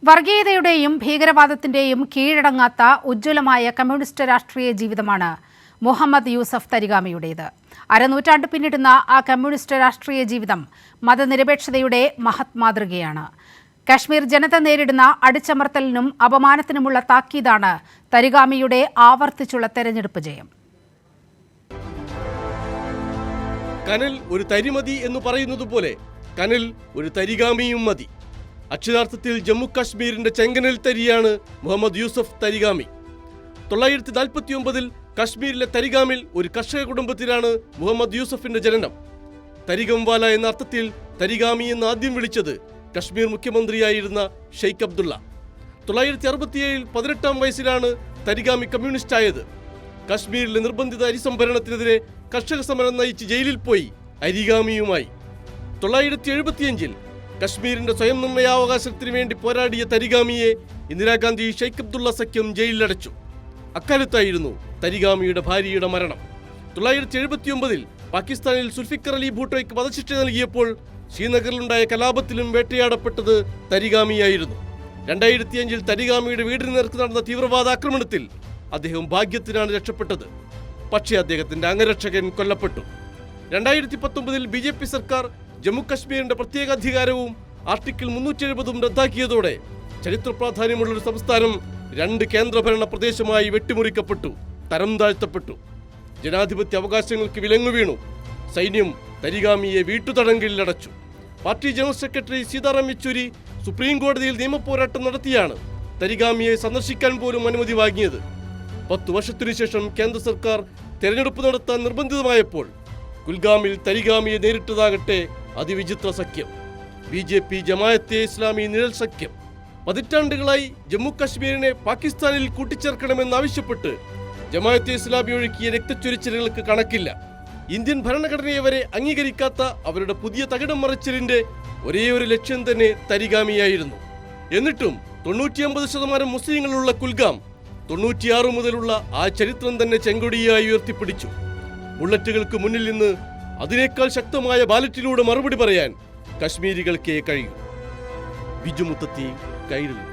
വർഗീയതയുടെയും ഭീകരവാദത്തിന്റെയും കീഴടങ്ങാത്ത ഉജ്ജ്വലമായ കമ്മ്യൂണിസ്റ്റ് രാഷ്ട്രീയ ജീവിതമാണ് മുഹമ്മദ് യൂസഫ് തരിഗാമിയുടേത്. അരനൂറ്റാണ്ട് പിന്നിടുന്ന ആ കമ്മ്യൂണിസ്റ്റ് രാഷ്ട്രീയ ജീവിതം മതനിരപേക്ഷതയുടെ മഹത് മാതൃകയാണ്. കശ്മീർ ജനത നേരിടുന്ന അടിച്ചമർത്തലിനും അപമാനത്തിനുമുള്ള താക്കീതാണ് തരിഗാമിയുടെ ആവർത്തിച്ചുള്ള തെരഞ്ഞെടുപ്പ് ജയം. കനൽ ഒരു തരിമതി എന്ന് പറയുന്നത് പോലെ കനൽ ഒരു തരിഗാമിയും മതി. അക്ഷരാർത്ഥത്തിൽ ജമ്മു കാശ്മീരിന്റെ ചെങ്കനൽ തരിയാണ് മുഹമ്മദ് യൂസഫ് തരിഗാമി. 949 കശ്മീരിലെ തരിഗാമിൽ ഒരു കർഷക കുടുംബത്തിലാണ് മുഹമ്മദ് യൂസഫിന്റെ ജനനം. തരിഗംവാല എന്ന അർത്ഥത്തിൽ തരിഗാമി എന്ന് ആദ്യം വിളിച്ചത് കശ്മീർ മുഖ്യമന്ത്രിയായിരുന്ന ഷെയ്ഖ് അബ്ദുള്ള. 967 18-ാം വയസ്സിലാണ് തരിഗാമി കമ്മ്യൂണിസ്റ്റ് ആയത്. കശ്മീരിലെ നിർബന്ധിത അരിസംഭരണത്തിനെതിരെ കർഷക സമരം നയിച്ച് ജയിലിൽ പോയി അരിഗാമിയുമായി. 975 കശ്മീരിന്റെ സ്വയം നിർണയാവകാശത്തിന് വേണ്ടി പോരാടിയ തരിഗാമിയെ ഇന്ദിരാഗാന്ധി ഷെയ്ഖ് അബ്ദുള്ള സഖ്യം ജയിലിലടച്ചു. അക്കാലത്തായിരുന്നു തരിഗാമിയുടെ ഭാര്യയുടെ മരണം. 979 പാകിസ്ഥാനിൽ സുൽഫിക്കർ അലി ഭൂട്ടോയ്ക്ക് വധശിക്ഷ നൽകിയപ്പോൾ ശ്രീനഗറിലുണ്ടായ കലാപത്തിലും വേട്ടയാടപ്പെട്ടത് തരിഗാമിയായിരുന്നു. 2005 തരിഗാമിയുടെ വീടിന് നേർക്ക് നടന്ന തീവ്രവാദ ആക്രമണത്തിൽ അദ്ദേഹം ഭാഗ്യത്തിനാണ് രക്ഷപ്പെട്ടത്. പക്ഷേ അദ്ദേഹത്തിന്റെ അംഗരക്ഷകൻ കൊല്ലപ്പെട്ടു. 2019 BJP സർക്കാർ ജമ്മു കശ്മീരിന്റെ പ്രത്യേക അധികാരവും ആർട്ടിക്കിൾ 370 റദ്ദാക്കിയതോടെ ചരിത്ര പ്രാധാന്യമുള്ളൊരു സംസ്ഥാനം 2 കേന്ദ്രഭരണ പ്രദേശമായി വെട്ടിമുറിക്കപ്പെട്ടു, തരം താഴ്ത്തപ്പെട്ടു. ജനാധിപത്യ അവകാശങ്ങൾക്ക് വിലങ്ങു വീണു. സൈന്യം തരിഗാമിയെ വീട്ടുതടങ്കലിലടച്ചു. Party general secretary Sitaram Yechury supreme കോടതിയിൽ നിയമപോരാട്ടം നടത്തിയാണ് തരിഗാമിയെ സന്ദർശിക്കാൻ പോലും അനുമതി വാങ്ങിയത്. 10 വർഷത്തിനു ശേഷം കേന്ദ്ര സർക്കാർ തെരഞ്ഞെടുപ്പ് നടത്താൻ നിർബന്ധിതമായപ്പോൾ കുൽഗാമിൽ തരിഗാമിയെ നേരിട്ടതാകട്ടെ അതിവിചിത്ര സഖ്യം, BJP ജമാഅത്തെ ഇസ്ലാമി നിഴൽ സഖ്യം. പതിറ്റാണ്ടുകളായി ജമ്മു കശ്മീരിനെ പാകിസ്ഥാനിൽ കൂട്ടിച്ചേർക്കണമെന്നാവശ്യപ്പെട്ട് ജമാഅത്തെ ഇസ്ലാമി ഒഴുക്കിയ രക്തച്ചൊരിച്ചിലുകൾക്ക് കണക്കില്ല. ഇന്ത്യൻ ഭരണഘടനയെ വരെ അംഗീകരിക്കാത്ത അവരുടെ പുതിയ തകിടം മറിച്ചിലിന്റെ ഒരേയൊരു ലക്ഷ്യം തന്നെ തരിഗാമിയായിരുന്നു. എന്നിട്ടും 99% മുസ്ലിങ്ങളുള്ള കുൽഗാം 96 മുതലുള്ള ആ ചരിത്രം തന്നെ ചെങ്കൊടിയായി ഉയർത്തിപ്പിടിച്ചു. ബുള്ളറ്റുകൾക്ക് മുന്നിൽ നിന്ന് അതിനേക്കാൾ ശക്തമായ ബാലറ്റിലൂടെ മറുപടി പറയാൻ കശ്മീരികൾക്കേ കഴിയൂ. ബിജു മുത്തത്തി, കൈരളി.